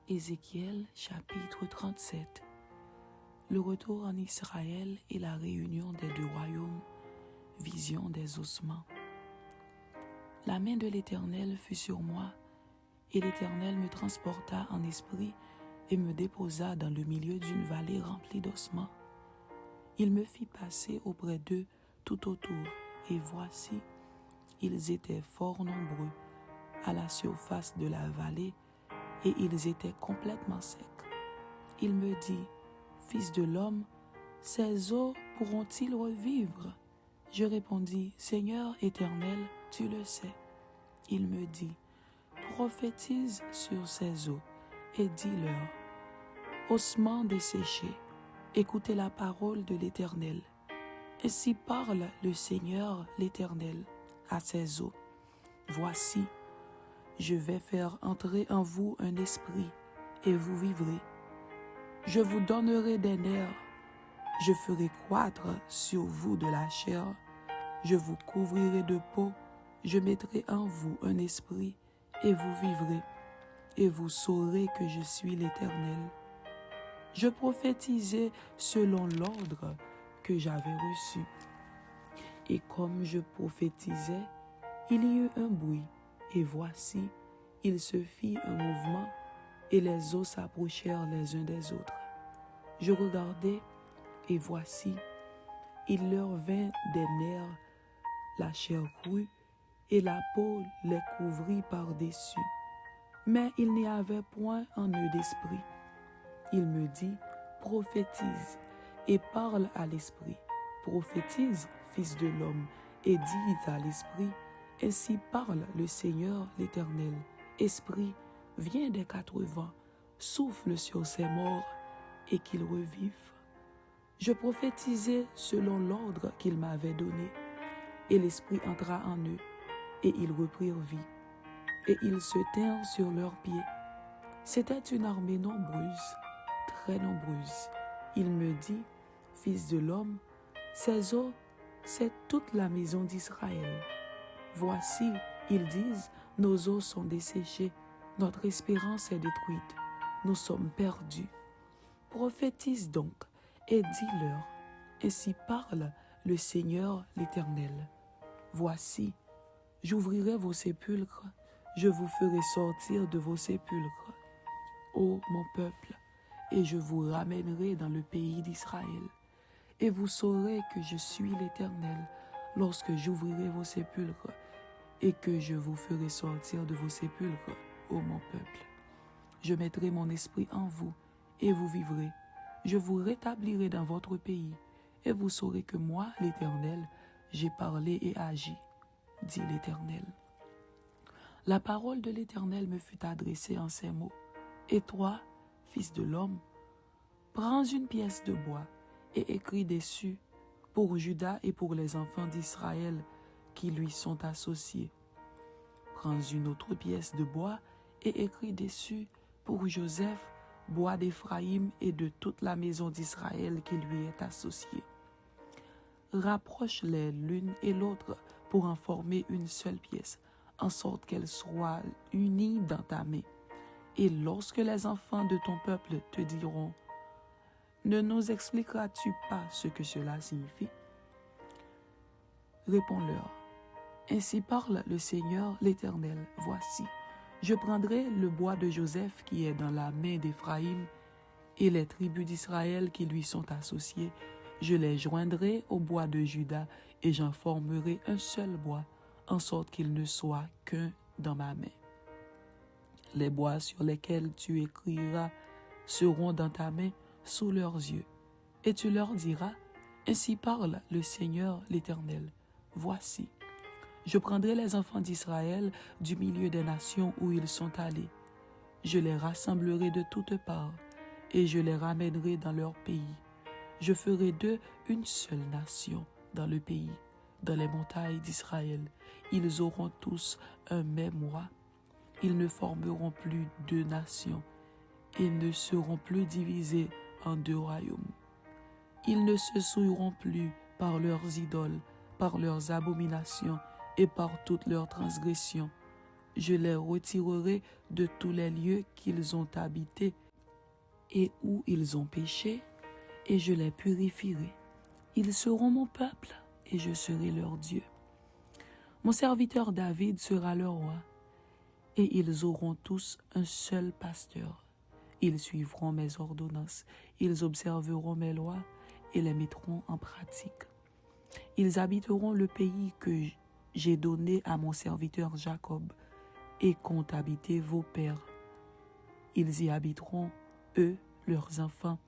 Ézéchiel chapitre 37. Le retour en Israël et la réunion des deux royaumes, vision des ossements. La main de l'Éternel fut sur moi, et l'Éternel me transporta en esprit et me déposa dans le milieu d'une vallée remplie d'ossements. Il me fit passer auprès d'eux tout autour, et voici, ils étaient fort nombreux à la surface de la vallée, et ils étaient complètement secs. Il me dit, « Fils de l'homme, ces eaux pourront-ils revivre ?» Je répondis, « Seigneur éternel, tu le sais. » Il me dit, « Prophétise sur ces eaux et dis-leur, ossements desséchés, écoutez la parole de l'Éternel. Ainsi parle le Seigneur l'Éternel à ces eaux. Voici, je vais faire entrer en vous un esprit, et vous vivrez. Je vous donnerai des nerfs, je ferai croître sur vous de la chair, je vous couvrirai de peau, je mettrai en vous un esprit, et vous vivrez, et vous saurez que je suis l'Éternel. Je prophétisai selon l'ordre que j'avais reçu. Et comme je prophétisais, il y eut un bruit, et voici, il se fit un mouvement, et les eaux s'approchèrent les uns des autres. Je regardai, et voici, il leur vint des nerfs, la chair crue, et la peau les couvrit par-dessus. Mais il n'y avait point en eux d'esprit. Il me dit, prophétise, et parle à l'esprit. Prophétise, fils de l'homme, et dis à l'esprit, ainsi parle le Seigneur l'Éternel. Esprit, viens des quatre vents, souffle sur ces morts, et qu'ils revivent. Je prophétisai selon l'ordre qu'il m'avait donné, et l'Esprit entra en eux, et ils reprirent vie, et ils se tinrent sur leurs pieds. C'était une armée nombreuse, très nombreuse. Il me dit, Fils de l'homme, ces eaux, c'est toute la maison d'Israël. Voici, ils disent, nos eaux sont desséchées, notre espérance est détruite, nous sommes perdus. Prophétise donc, et dis-leur, ainsi parle le Seigneur l'Éternel. Voici, j'ouvrirai vos sépulcres, je vous ferai sortir de vos sépulcres, ô mon peuple, et je vous ramènerai dans le pays d'Israël. Et vous saurez que je suis l'Éternel lorsque j'ouvrirai vos sépulcres et que je vous ferai sortir de vos sépulcres, ô mon peuple. Je mettrai mon esprit en vous et vous vivrez. Je vous rétablirai dans votre pays et vous saurez que moi, l'Éternel, j'ai parlé et agi, dit l'Éternel. La parole de l'Éternel me fut adressée en ces mots. Et toi, fils de l'homme, prends une pièce de bois et écris dessus pour Juda et pour les enfants d'Israël qui lui sont associés. Prends une autre pièce de bois et écris dessus pour Joseph, bois d'Éphraïm et de toute la maison d'Israël qui lui est associée. Rapproche-les l'une et l'autre pour en former une seule pièce, en sorte qu'elles soient unies dans ta main. Et lorsque les enfants de ton peuple te diront, « Ne nous expliqueras-tu pas ce que cela signifie ?» Réponds-leur, « Ainsi parle le Seigneur l'Éternel, voici, je prendrai le bois de Joseph qui est dans la main d'Éphraïm et les tribus d'Israël qui lui sont associées, je les joindrai au bois de Juda et j'en formerai un seul bois, en sorte qu'il ne soit qu'un dans ma main. Les bois sur lesquels tu écriras seront dans ta main sous leurs yeux. Et tu leur diras, ainsi parle le Seigneur l'Éternel. Voici, je prendrai les enfants d'Israël du milieu des nations où ils sont allés. Je les rassemblerai de toutes parts et je les ramènerai dans leur pays. Je ferai d'eux une seule nation dans le pays, dans les montagnes d'Israël. Ils auront tous un même roi. Ils ne formeront plus deux nations. Ils ne seront plus divisés en deux royaumes. Ils ne se souilleront plus par leurs idoles, par leurs abominations et par toutes leurs transgressions. Je les retirerai de tous les lieux qu'ils ont habités et où ils ont péché, et je les purifierai. Ils seront mon peuple, et je serai leur Dieu. Mon serviteur David sera leur roi, et ils auront tous un seul pasteur. Ils suivront mes ordonnances, ils observeront mes lois et les mettront en pratique. Ils habiteront le pays que j'ai donné à mon serviteur Jacob et qu'ont habité vos pères. Ils y habiteront, eux, leurs enfants,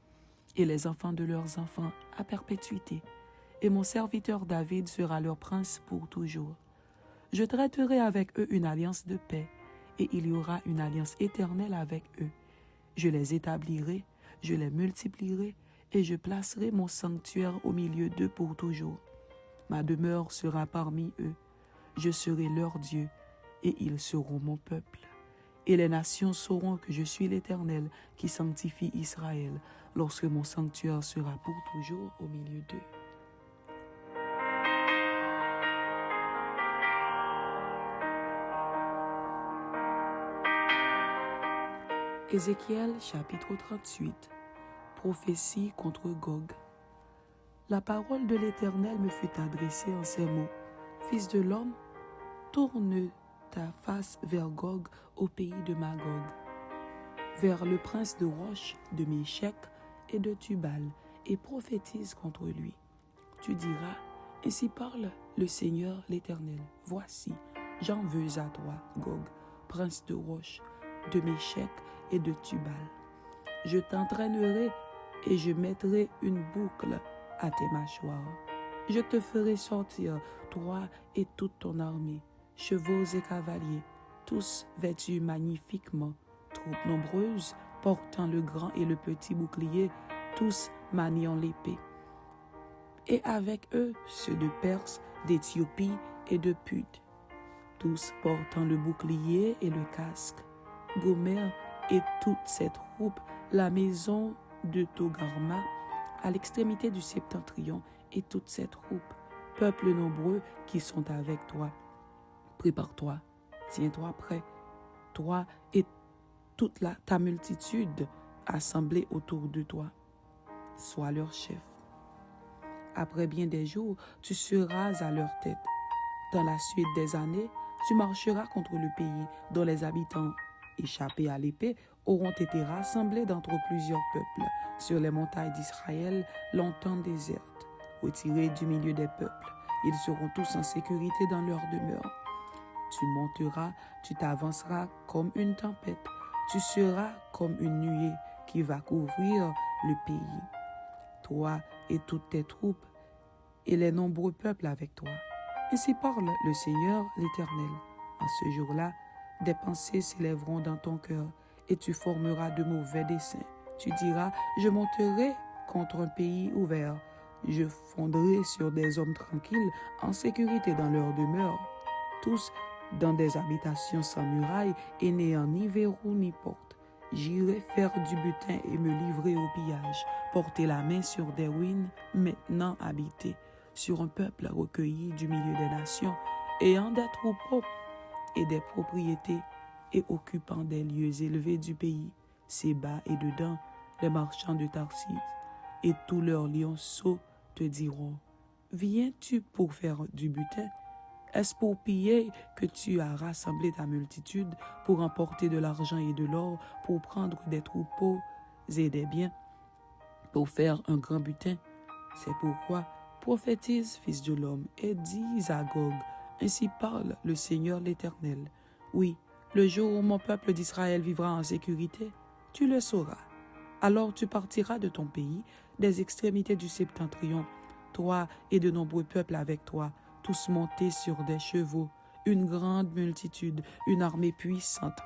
et les enfants de leurs enfants à perpétuité. Et mon serviteur David sera leur prince pour toujours. Je traiterai avec eux une alliance de paix, et il y aura une alliance éternelle avec eux. Je les établirai, je les multiplierai, et je placerai mon sanctuaire au milieu d'eux pour toujours. Ma demeure sera parmi eux. Je serai leur Dieu, et ils seront mon peuple. Et les nations sauront que je suis l'Éternel qui sanctifie Israël, lorsque mon sanctuaire sera pour toujours au milieu d'eux. Ézéchiel chapitre 38. Prophétie contre Gog. La parole de l'Éternel me fut adressée en ces mots. Fils de l'homme, tourne ta face vers Gog au pays de Magog, vers le prince de Roche, de Méchec et de Tubal, et prophétise contre lui. Tu diras, ainsi parle le Seigneur l'Éternel. Voici, j'en veux à toi, Gog, prince de Roche, de Méchec et de Tubal. Je t'entraînerai et je mettrai une boucle à tes mâchoires. Je te ferai sortir, toi et toute ton armée, chevaux et cavaliers, tous vêtus magnifiquement, troupes nombreuses, portant le grand et le petit bouclier, tous maniant l'épée. Et avec eux, ceux de Perse, d'Éthiopie et de Pud, tous portant le bouclier et le casque. Gomer et toute cette troupe, la maison de Togarma, à l'extrémité du septentrion, et toute cette troupe, peuple nombreux qui sont avec toi. Prépare-toi, tiens-toi prêt, toi et toute ta multitude assemblée autour de toi. Sois leur chef. Après bien des jours, tu seras à leur tête. Dans la suite des années, tu marcheras contre le pays dont les habitants, échappés à l'épée, auront été rassemblés d'entre plusieurs peuples sur les montagnes d'Israël longtemps désertes. Retirés du milieu des peuples, ils seront tous en sécurité dans leur demeure. Tu monteras, tu t'avanceras comme une tempête, tu seras comme une nuée qui va couvrir le pays. Toi et toutes tes troupes et les nombreux peuples avec toi. Ainsi parle le Seigneur l'Éternel. En ce jour-là, des pensées s'élèveront dans ton cœur et tu formeras de mauvais desseins. Tu diras, je monterai contre un pays ouvert. Je fondrai sur des hommes tranquilles en sécurité dans leur demeure, tous dans des habitations sans murailles et n'ayant ni verrou ni porte. J'irai faire du butin et me livrer au pillage, porter la main sur des ruines maintenant habitées, sur un peuple recueilli du milieu des nations, ayant des troupeaux et des propriétés et occupant des lieux élevés du pays, Séba et dedans, les marchands de Tarsis, et tous leurs lionceaux te diront, viens-tu pour faire du butin? Est-ce pour piller que tu as rassemblé ta multitude, pour emporter de l'argent et de l'or, pour prendre des troupeaux et des biens, pour faire un grand butin? C'est pourquoi prophétise, fils de l'homme, et dis à Gog, ainsi parle le Seigneur l'Éternel. Oui, le jour où mon peuple d'Israël vivra en sécurité, tu le sauras. Alors tu partiras de ton pays, des extrémités du septentrion, toi et de nombreux peuples avec toi, tous montés sur des chevaux, une grande multitude, une armée puissante.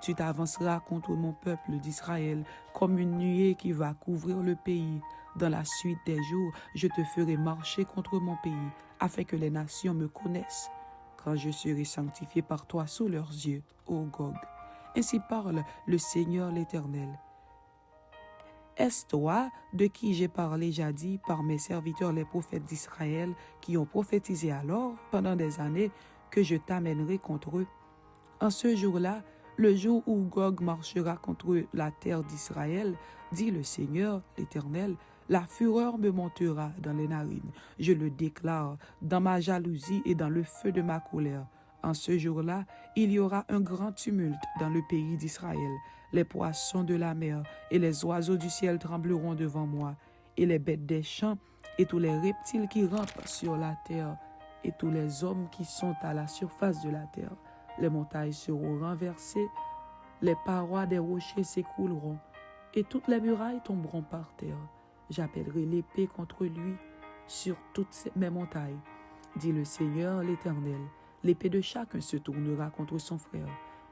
Tu t'avanceras contre mon peuple d'Israël comme une nuée qui va couvrir le pays. Dans la suite des jours, je te ferai marcher contre mon pays, afin que les nations me connaissent, quand je serai sanctifié par toi sous leurs yeux, ô Gog. Ainsi parle le Seigneur l'Éternel. Est-ce toi de qui j'ai parlé jadis par mes serviteurs les prophètes d'Israël qui ont prophétisé alors, pendant des années, que je t'amènerai contre eux? En ce jour-là, le jour où Gog marchera contre la terre d'Israël, dit le Seigneur, l'Éternel, la fureur me montera dans les narines. Je le déclare dans ma jalousie et dans le feu de ma colère. En ce jour-là, il y aura un grand tumulte dans le pays d'Israël. Les poissons de la mer et les oiseaux du ciel trembleront devant moi, et les bêtes des champs et tous les reptiles qui rampent sur la terre, et tous les hommes qui sont à la surface de la terre. Les montagnes seront renversées, les parois des rochers s'écrouleront, et toutes les murailles tomberont par terre. J'appellerai l'épée contre lui sur toutes mes montagnes, dit le Seigneur l'Éternel. L'épée de chacun se tournera contre son frère.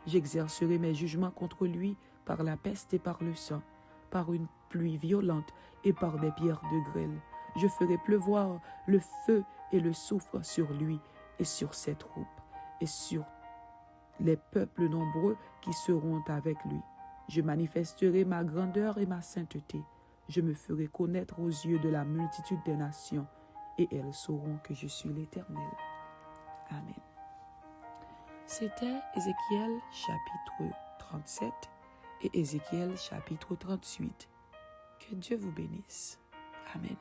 J'exercerai mes jugements contre lui par la peste et par le sang, par une pluie violente et par des pierres de grêle. Je ferai pleuvoir le feu et le soufre sur lui et sur ses troupes et sur les peuples nombreux qui seront avec lui. Je manifesterai ma grandeur et ma sainteté. Je me ferai connaître aux yeux de la multitude des nations, et elles sauront que je suis l'Éternel. Amen. C'était Ézéchiel chapitre 37 et Ézéchiel chapitre 38. Que Dieu vous bénisse. Amen.